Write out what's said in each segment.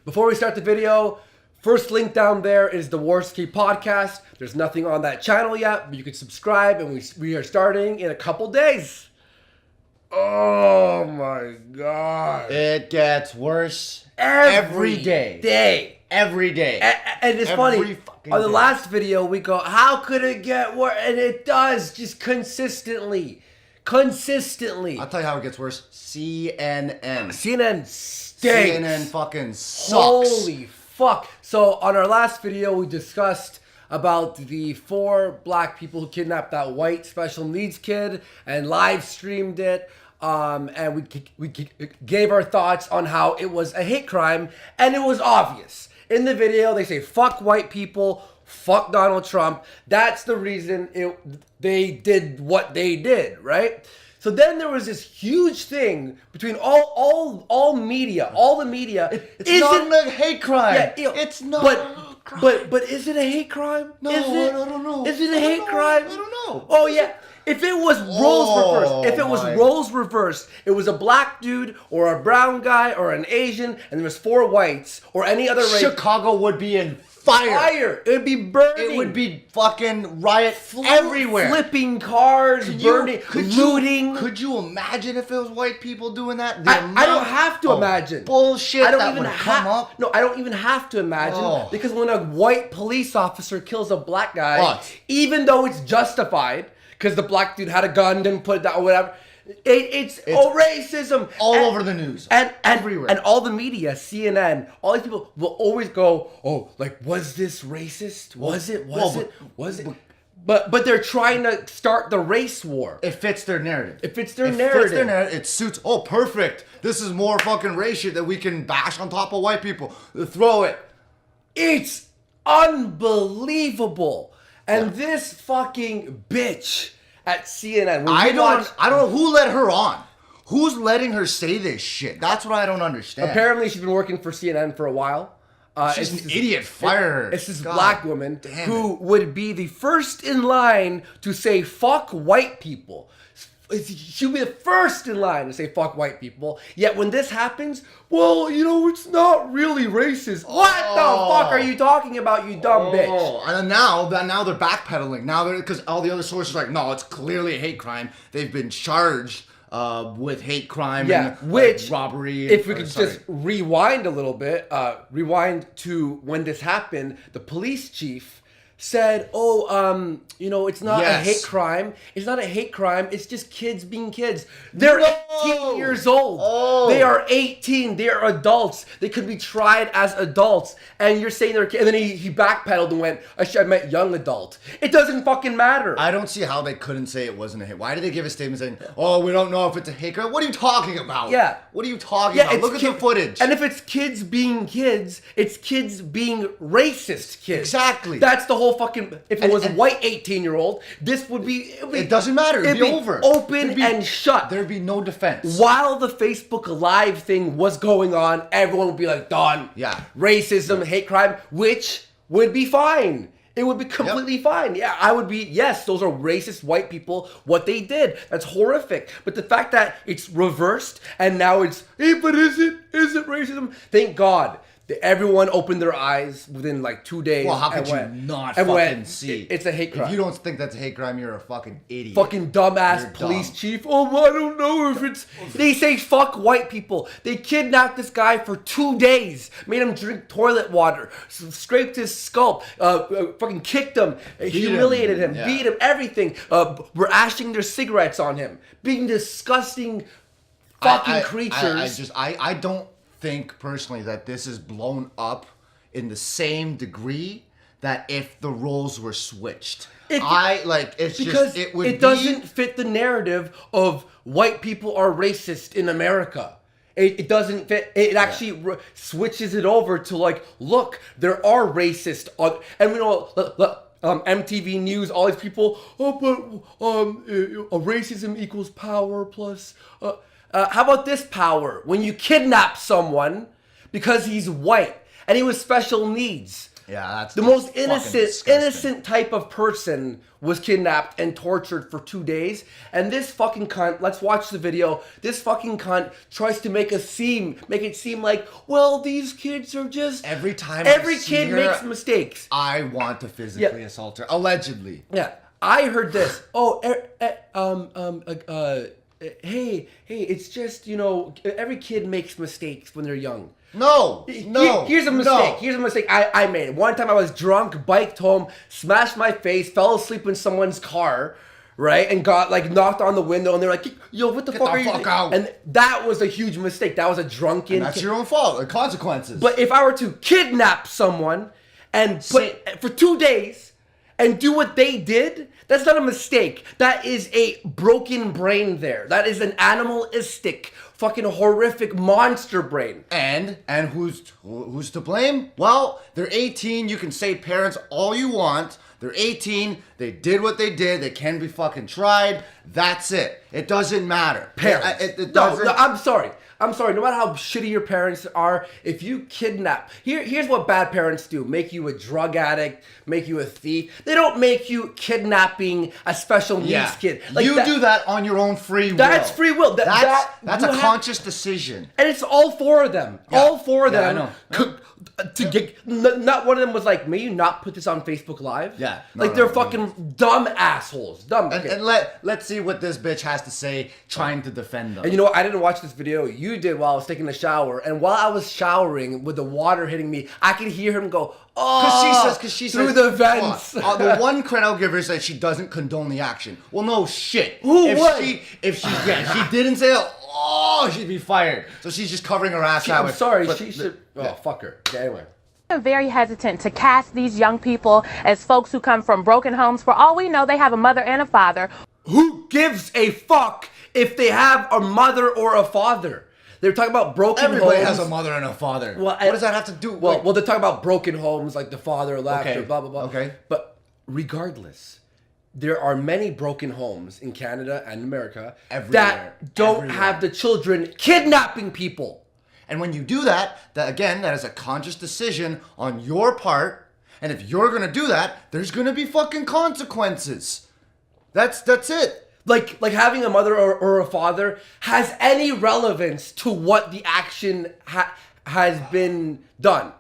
Before we start the video, first link down there is the Warski podcast. There's nothing on that channel yet, but you can subscribe, and we are starting in a couple days. Oh my god. It gets worse Every day. Every day. And it's funny, on the last video we go, how could it get worse? And it does, just consistently. I'll tell you how it gets worse. CNN stinks. CNN fucking sucks. Holy fuck. So on our last video we discussed about the 4 black people who kidnapped that white special needs kid and live streamed it. And we gave our thoughts on how it was a hate crime, and it was obvious. In the video, they say, fuck white people, fuck Donald Trump. That's the reason they did what they did, right? So then there was this huge thing between all media, all the media. It's not a hate crime. Yeah, it's not. But is it a hate crime? No, is it? I don't know. Is it a hate crime? I don't know. Oh yeah. If it was roles reversed, it was a black dude or a brown guy or an Asian, and there was 4 whites or any other race. Chicago would be in fire. It would be burning. It would be fucking riot everywhere. Flipping cars, burning, looting. Could you imagine if it was white people doing that? I don't have to imagine. Bullshit I don't that even would come up. No, I don't even have to imagine because when a white police officer kills a black guy, even though it's justified, because the black dude had a gun, didn't put it down, or whatever. It's racism. All over the news. And everywhere. And all the media, CNN, all these people will always go, oh, like, was this racist? Was it? But they're trying to start the race war. It fits their narrative. It suits. Oh, perfect. This is more fucking race shit that we can bash on top of white people. Throw it. It's unbelievable. And this fucking bitch at CNN. I don't know who let her on. Who's letting her say this shit? That's what I don't understand. Apparently, she's been working for CNN for a while. She's an idiot. Fire her. It's this black woman who would be the first in line to say fuck white people. She'll be the first in line to say fuck white people. Yet when this happens, well, it's not really racist. What the fuck are you talking about, you dumb bitch? And now they're backpedaling. Now because all the other sources are like, no, it's clearly a hate crime. They've been charged with hate crime and which robbery. If we could just rewind a little bit, rewind to when this happened, the police chief said, it's not a hate crime. It's not a hate crime. It's just kids being kids. They're 18 years old. They are 18. They are adults. They could be tried as adults. And you're saying they're kids. And then he backpedaled and went, I meant young adult. It doesn't fucking matter. I don't see how they couldn't say it wasn't a hate. Why did they give a statement saying, we don't know if it's a hate crime? What are you talking about? Yeah. What are you talking about? Look at the footage. And if it's kids being kids, it's kids being racist kids. Exactly. That's the whole fucking. If it was a white 18-year-old, this would be. It doesn't matter. It'd be over. Open and shut. There'd be no defense. While the Facebook Live thing was going on, everyone would be like, done. Yeah. Racism, hate crime, which would be fine. It would be completely fine. Yeah, I would be, yes, those are racist white people, what they did. That's horrific. But the fact that it's reversed and now it's, but is it racism? Thank God. Everyone opened their eyes within like 2 days. Well, how could you not fucking see? It's a hate crime. If you don't think that's a hate crime, you're a fucking idiot. Fucking dumbass police chief. I don't know if it's... They say fuck white people. They kidnapped this guy for 2 days. Made him drink toilet water. Scraped his scalp. Fucking kicked him. Humiliated him. Beat him. Everything. Were ashing their cigarettes on him. Being disgusting fucking creatures. I don't think personally that this is blown up in the same degree that if the roles were switched. It doesn't fit the narrative of white people are racist in America. It doesn't fit. It actually switches it over to like, look, there are racist and we know. MTV News, all these people. Racism equals power plus. How about this power? When you kidnap someone because he's white and he was special needs, Yeah, that's the just most fucking innocent, disgusting. type of person was kidnapped and tortured for 2 days. And this fucking cunt, let's watch the video. This fucking cunt tries to make it seem like, well, these kids are just. Every time I every see kid her, makes mistakes. I want to physically assault her, allegedly. Yeah, I heard this. Oh, hey, it's just, every kid makes mistakes when they're young. No. Here's a mistake. No. Here's a mistake I made. One time I was drunk, biked home, smashed my face, fell asleep in someone's car, right? And got like knocked on the window, and they're like, "Yo, what the fuck are you?" fuck out. And that was a huge mistake. That was a drunken. And that's your own fault. The consequences. But if I were to kidnap someone and put for 2 days and do what they did, that's not a mistake. That is a broken brain there. That is an animalistic, fucking horrific monster brain. And who's to blame? Well, they're 18. You can say parents all you want. They're 18. They did what they did. They can be fucking tried. That's it. It doesn't matter. Parents. It No, doesn't. I'm sorry. I'm sorry. No matter how shitty your parents are, if you kidnap, here's what bad parents do: make you a drug addict, make you a thief. They don't make you kidnapping a special needs kid. Like you do that on your own free will. That's free will. That's you a have- conscious decision. And it's all four of them. Yeah. All four of Yeah, I them. know. To get, not one of them was like, may you not put this on Facebook Live? Yeah. Like they're fucking dumb assholes. Dumb. And, Okay. and let's see what this bitch has to say trying to defend them. And you know what? I didn't watch this video. You did while I was taking a shower. And while I was showering with the water hitting me, I could hear him go, oh, Because she says, through the vents. The one credit I'll give her is that she doesn't condone the action. Well, no shit. Who if would? If she didn't say, she'd be fired. So she's just covering her ass out. I'm sorry. But- She should. yeah. Oh, fuck her. Okay, anyway. I'm very hesitant to cast these young people as folks who come from broken homes. For all we know, they have a mother and a father. Who gives a fuck if they have a mother or a father? They're talking about broken Everybody homes. has a mother and a father. Well, what does that have to do? Well, they're talking about broken homes, like the father left, Okay, or blah blah blah. okay. But regardless, there are many broken homes in Canada and America Everywhere, that don't everywhere. have the children kidnapping people. And when you do that is a conscious decision on your part. And if you're gonna do that, there's gonna be fucking consequences. That's it. Like having a mother or a father has any relevance to what the action has been done.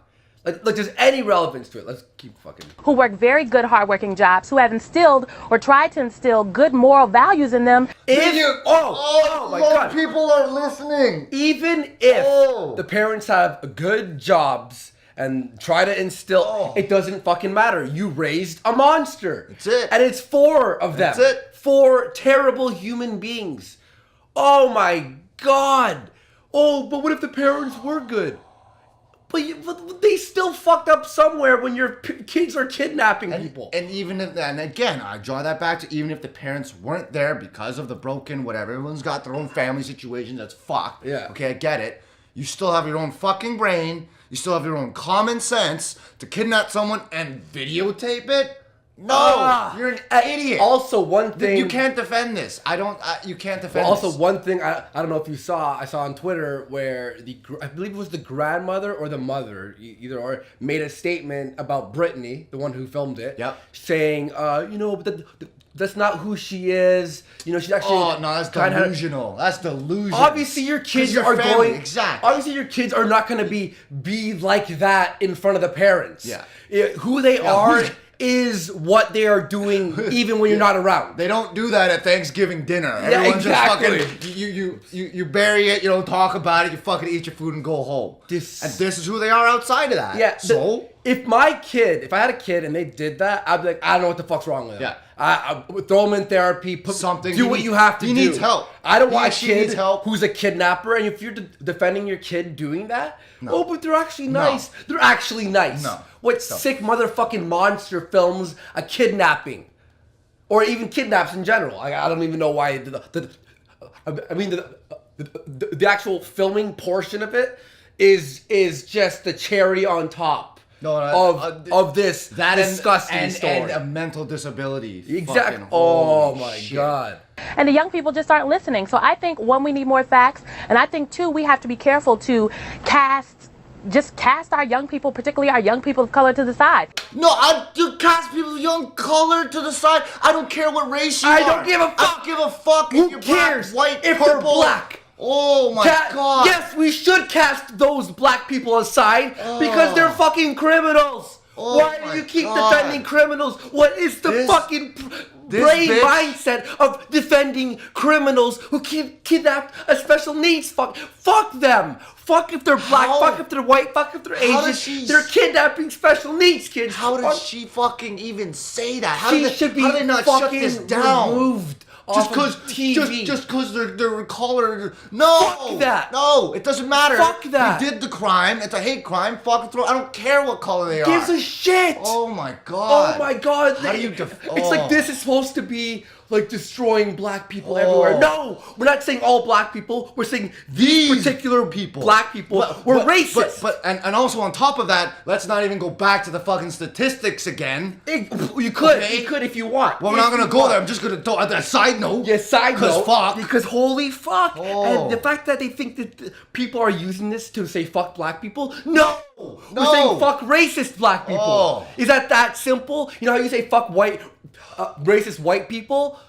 Like there's any relevance to it. Let's keep fucking. Who work very good, hardworking jobs, who have instilled or tried to instill good moral values in them. Oh my God. People are listening. Even if Oh. the parents have good jobs and try to instill, it doesn't fucking matter. You raised a monster. That's it. And it's four of them. That's it. 4 terrible human beings. Oh my God. Oh, but what if the parents were good? But they still fucked up somewhere when your kids are kidnapping people. And even if, and again, I draw that back to even if the parents weren't there because of the broken whatever, everyone's got their own family situation that's fucked. Yeah. Okay, I get it. You still have your own fucking brain. You still have your own common sense to kidnap someone and videotape it. No, you're an idiot. Also, one thing You can't defend this. You can't defend Well, also, this. one thing I don't know if you saw, I saw on Twitter where I believe it was the grandmother or the mother, either or, made a statement about Brittany, the one who filmed it, Yep. saying, that's not who she is. She's actually. Oh, no, that's kinda- delusional. That's delusional. Obviously, your kids your are family, going. exactly. Obviously, your kids are not going to be like that in front of the parents. Yeah. Who they are who's- is what they are doing, even when you're not around. They don't do that at Thanksgiving dinner. Everyone's exactly. just fucking you bury it, you don't talk about it, you fucking eat your food and go home. And this is who they are outside of that. Yeah. So if I had a kid and they did that, I'd be like, I don't know what the fuck's wrong with them. Yeah. I would throw them in therapy. Something. Do He what need- you have to he do. needs help. I don't He want or a she kid needs help. who's a kidnapper, and if you're defending your kid doing that, but they're actually No. nice. They're actually nice. No. What sick motherfucking monster films a kidnapping, or even kidnaps in general? I don't even know why. The actual filming portion of it is just the cherry on top of this disgusting story. and a mental disability. Exactly. Fucking Oh holy my shit. God. And the young people just aren't listening. So I think, one, we need more facts. And I think, two, we have to be careful to cast just cast our young people, particularly our young people of color, to the side. No, I do cast people of young color to the side. I don't care what race you are. I don't give a fuck. I don't give a fuck Who if you're black, cares white, if purple. they're black? Oh my God. Yes, we should cast those black people aside because they're fucking criminals. Oh Why my do you keep God. defending criminals? What is the This- fucking this brain bitch- mindset of defending criminals who kidnap a special needs? Fuck them. Fuck if they're black. How? Fuck if they're white. Fuck if they're How Asian. does she- They're kidnapping special needs kids. How Fuck- did she fucking even say that? How She did they, should be how did they not shut fucking this down? removed Just off because, of TV. just because they're color. No, Fuck that. No, it doesn't matter. Fuck that. They did the crime. It's a hate crime. Fuck throw. I don't care what color they gives are. a shit. Oh my God. Oh my God! How do you It's like this is supposed to be like destroying black people everywhere. No, we're not saying all black people. We're saying these particular people, black people were racist. But and also on top of that, let's not even go back to the fucking statistics again. You could, Okay. you could if you want. Well, we're If not gonna you go want. there. I'm just gonna throw a side note. Yeah, side note. Because fuck. Because holy fuck. Oh. And the fact that they think that people are using this to say fuck black people. No. We're No. saying fuck racist black people. Oh. Is that simple? You know how you say fuck white, racist white people?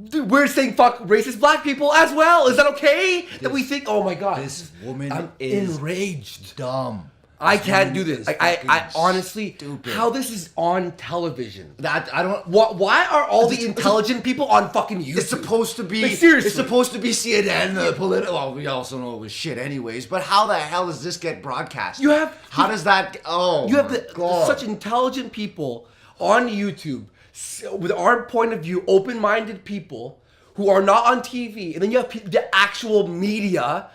Dude, we're saying fuck racist black people as well. Is that okay? That we think, oh my God. This woman I'm is enraged. dumb. I This can't woman do this. is I fucking honestly, stupid. how this is on television. That I don't. Why are all the It's- intelligent people on fucking YouTube? It's supposed to be. Like, seriously. It's supposed to be CNN, the political. Well, we also know it was shit, anyways. But how the hell does this get broadcast? You have- How does that? Oh, You have my God. such intelligent people on YouTube with our point of view, open-minded people who are not on TV, and then you have the actual media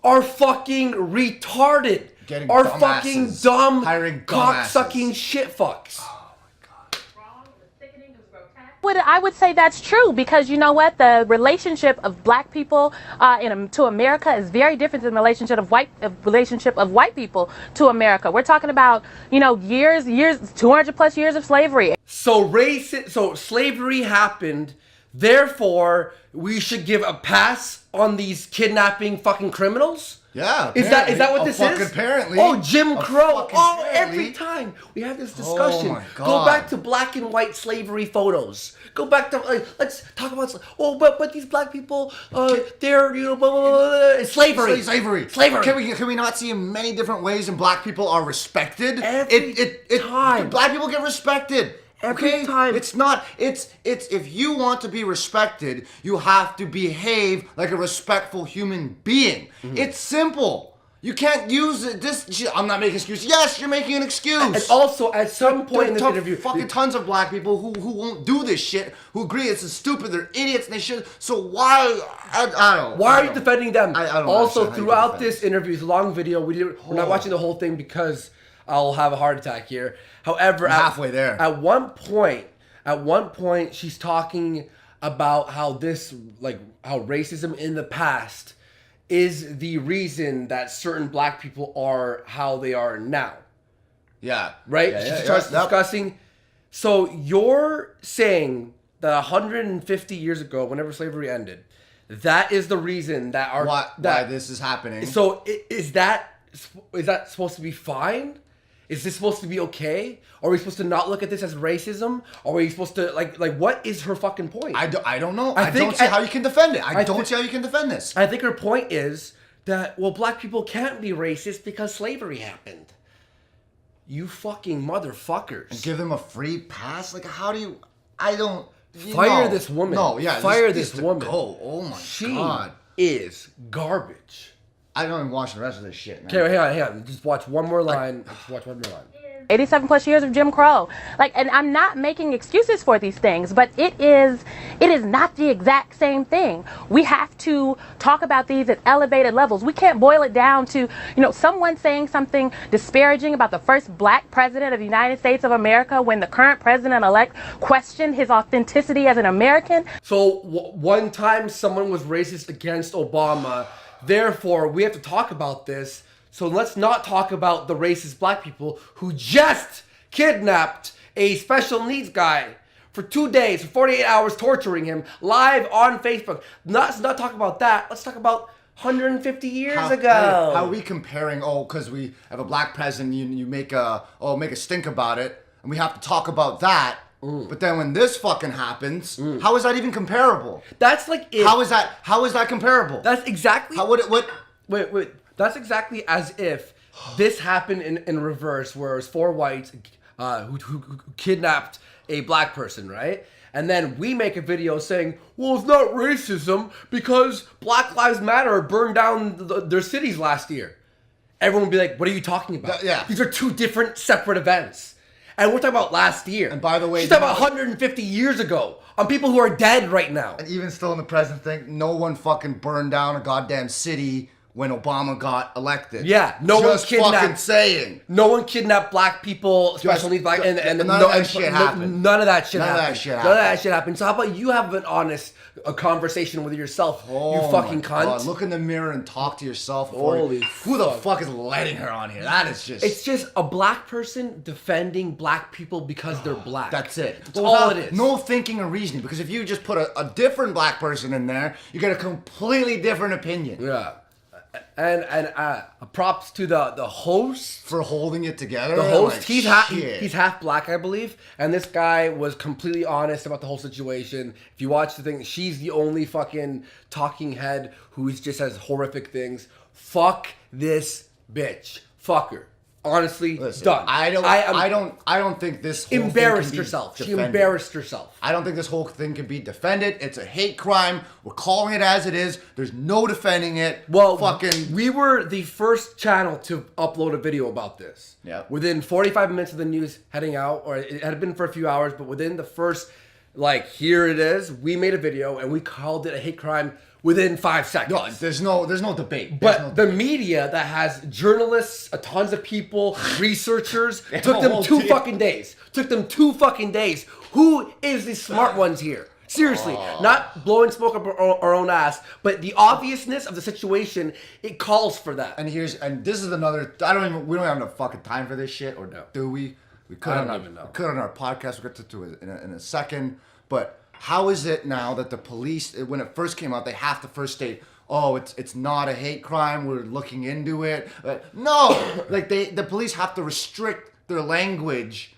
are fucking retarded. Getting are dumbasses. fucking dumb, Hiring cock-sucking shit fucks. I would say that's true because you know what, the relationship of black people to America is very different than the relationship of white people to America. We're talking about years, 200 plus years of slavery. So slavery happened. Therefore, we should give a pass on these kidnapping fucking criminals. Yeah. Is that what this fucking is? Apparently. Oh, Jim Crow. fucking Oh, apparently. every time we have this discussion, my go God. back to black and white slavery photos. Go back to let's talk about. Oh, but these black people, they're blah, blah, blah, blah, slavery. Slavery. Can we not see in many different ways and black people are respected? Every time. Black people get respected. Every time. It's not. It's if you want to be respected, you have to behave like a respectful human being. Mm-hmm. It's simple. You can't use it. I'm not making excuses. Yes, you're making an excuse. And also, at some point in this interview, fucking tons of black people who won't do this shit, who agree it's stupid, they're idiots, and they should. So why? I don't. why are you defending them? I don't also, understand how you throughout defend this interview, it's a long video. We're not watching the whole thing because I'll have a heart attack here. However, halfway there. At one point, she's talking about how how racism in the past is the reason that certain black people are how they are now. Yeah. Right? Yeah, She starts discussing. So you're saying that 150 years ago, whenever slavery ended, that is the reason that Why that this is happening? So is that supposed to be fine? Is this supposed to be okay? Are we supposed to not look at this as racism? Are we supposed to like what is her fucking point? I don't know. I I think- don't see how you can defend it. I I don't thi- see how you can defend this. I think her point is that black people can't be racist because slavery happened. You fucking motherfuckers. Give them a free pass? Like, how do you? I don't. Fire this woman. No, yeah. Fire this this woman. Go. Oh my She God. is garbage. I don't even watch the rest of this shit, man. Okay, hang on. Just watch one more line. Just watch one more line. 87 plus years of Jim Crow. And I'm not making excuses for these things, but it is not the exact same thing. We have to talk about these at elevated levels. We can't boil it down to, someone saying something disparaging about the first black president of the United States of America when the current president-elect questioned his authenticity as an American. So one time someone was racist against Obama. Therefore, we have to talk about this. So let's not talk about the racist black people who just kidnapped a special needs guy for 2 days, for 48 hours, torturing him live on Facebook. Let's not talk about that. Let's talk about 150 years How, ago. how are we comparing? Oh, because we have a black president, you make a stink about it, and we have to talk about that. But then when this fucking happens, how is that even comparable? That's like if, How is that comparable? That's exactly. How would it? What? Wait. That's exactly as if this happened in reverse, where it was 4 whites who kidnapped a black person, right? And then we make a video saying, well, it's not racism because Black Lives Matter burned down their cities last year. Everyone would be like, what are you talking about? Yeah. These are two different separate events. And we're talking about last year. And by the way, she's talking about 150 years ago on people who are dead right now. And even still in the present thing, no one fucking burned down a goddamn city when Obama got elected. Yeah, no one Just kidnapped. fucking saying. No one kidnapped black people, especially black, and none of that shit happened. None of that shit None of that happened. shit None of that shit happened. So how about you have an honest conversation with yourself, you fucking my cunt? God, look in the mirror and talk to yourself. Holy Who the fuck. fuck is letting her on here? That is just. It's just a black person defending black people because they're black. That's it. That's all it is. No thinking or reasoning. Because if you just put a different black person in there, you get a completely different opinion. Yeah. And props to the host. For holding it together. The host, like, he's shit. half black, I believe, and this guy was completely honest about the whole situation. If you watch the thing, she's the only fucking talking head who just says horrific things. Fuck this bitch. Fuck her. Honestly, Listen, done. I don't think this whole Embarrassed thing can be herself. She defended. embarrassed herself. I don't think this whole thing can be defended. It's a hate crime. We're calling it as it is. There's no defending it. Well, fucking. we were the first channel to upload a video about this. Yeah. Within 45 minutes of the news heading out, or it had been for a few hours, but within the first, here it is, we made a video and we called it a hate crime within 5 seconds. No, there's no debate. But the media that has journalists, tons of people, researchers, took them 2 fucking days. Took them 2 fucking days. Who is the smart ones here? Seriously, not blowing smoke up our own ass, but the obviousness of the situation, it calls for that. And this is another. We don't have enough fucking time for this shit, or No. do we? We could I on don't our, even know. we could on our podcast. We'll get to it in a second. But how is it now that the police, when it first came out, they have to first state, oh, it's not a hate crime. We're looking into it. No, the police have to restrict their language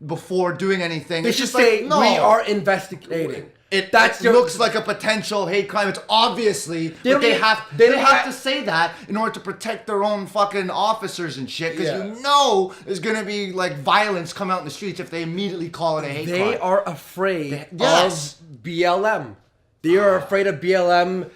before doing anything. They It's should just say, like, no. we are investigating. It That's your- looks like a potential hate crime. It's obviously They but they don't- have they they don't have have- to say that in order to protect their own fucking officers and shit. Because Yeah. you know there's gonna be violence come out in the streets if they immediately call it a hate crime. They are afraid Yes. of BLM. They are afraid of BLM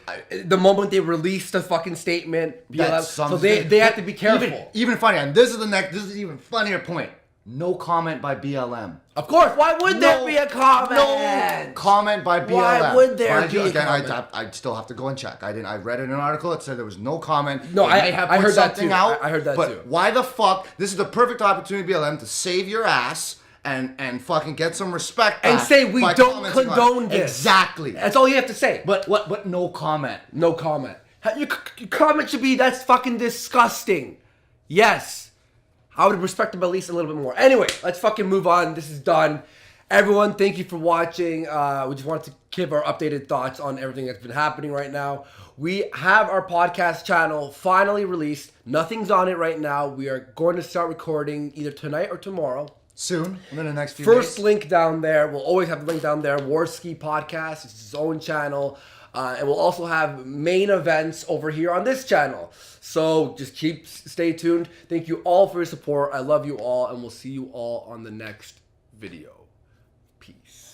the moment they release the fucking statement. BLM. That's So something. they have to be careful. Even funny, and this is even funnier point. No comment by BLM. Of course, why would there be a comment? No comment by BLM. Why would there Mind you, be a again, comment? I still have to go and check. I read in an article. It said there was no comment. No, They may have I put heard that something too. out, I heard that but too. why the fuck? This is the perfect opportunity, BLM, to save your ass and fucking get some respect And back say we by don't commenting on it. condone this. Exactly. That's all you have to say. But no comment. No comment. Your comment should be, that's fucking disgusting. Yes. I would respect them at least a little bit more. Anyway, let's fucking move on. This is done. Everyone, thank you for watching. We just wanted to give our updated thoughts on everything that's been happening right now. We have our podcast channel finally released. Nothing's on it right now. We are going to start recording either tonight or tomorrow. Soon, within the next few First days. link down there. We'll always have the link down there. Warski Podcast. It's his own channel. And we'll also have main events over here on this channel. So just stay tuned. Thank you all for your support. I love you all. And we'll see you all on the next video. Peace.